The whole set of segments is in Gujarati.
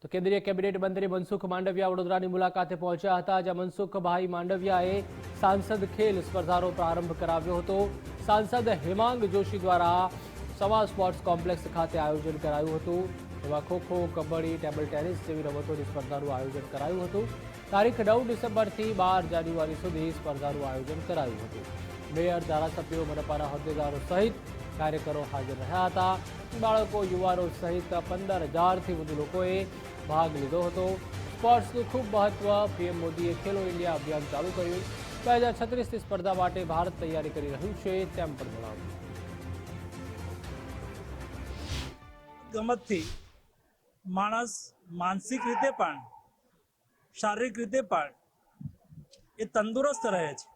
તો કેન્દ્રીય કેબિનેટ મંત્રી મનસુખ માંડવિયા વડોદરાની મુલાકાતે પહોંચ્યા હતા, જ્યાં મનસુખભાઈ માંડવિયાએ સાંસદ ખેલ સ્પર્ધાનો પ્રારંભ કરાવ્યો હતો। સાંસદ હેમાંગ જોશી દ્વારા સવા સ્પોર્ટ્સ કોમ્પ્લેક્સ ખાતે આયોજન કરાયું હતું। એમાં ખોખો, કબડ્ડી, ટેબલ ટેનિસ જેવી રમતોની સ્પર્ધાનું આયોજન કરાયું હતું। તારીખ 9 ડિસેમ્બરથી 12 જાન્યુઆરી સુધી સ્પર્ધાનું આયોજન કરાયું હતું। મેયર, ધારાસભ્યો, મનપાના હોદ્દેદારો સહિત કાર્યકરો હાજર રહ્યા હતા। બાળકો, યુવાનો સહિત 15,000થી વધુ લોકોએ ભાગ લીધો હતો। સ્પોર્ટ્સનું ખૂબ મહત્વ। પીએમ મોદીએ ખેલો ઇન્ડિયા અભિયાન ચાલુ કર્યું। 2036ની સ્પર્ધા માટે ભારત તૈયારી કરી રહ્યું છે તેમ પણ જણાવ્યું। ગમતથી માણસ માનસિક રીતે પણ શારીરિક રીતે પણ એ તંદુરસ્ત રહે છે।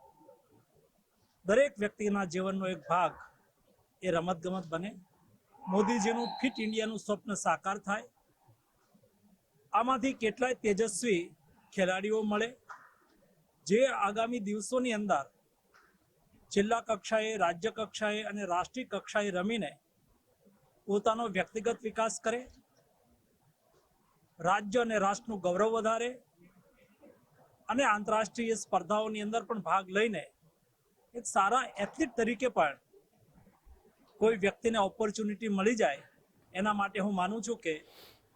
દરેક વ્યક્તિના જીવનનો એક ભાગ એ રમતગમત બને। મોદીજીનું ફિટ ઇન્ડિયાનું સ્વપ્ન સાકાર થાય। આમાંથી કેટલાય તેજસ્વી ખેલાડીઓ મળે, જે આગામી દિવસોની અંદર જિલ્લા કક્ષાએ, રાજ્ય કક્ષાએ અને રાષ્ટ્રીય કક્ષાએ રમીને પોતાનો વ્યક્તિગત વિકાસ કરે, રાજ્ય અને રાષ્ટ્રનું ગૌરવ વધારે અને આંતરરાષ્ટ્રીય સ્પર્ધાઓની અંદર પણ ભાગ લઈને એક સારા એથ્લીટ તરીકે પણ કોઈ વ્યક્તિને ઓપોર્ચ્યુનિટી મળી જાય, એના માટે હું માનું છું કે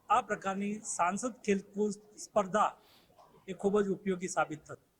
આ પ્રકારની સાંસદ ખેલકૂદ સ્પર્ધા એ ખૂબ જ ઉપયોગી સાબિત થશે।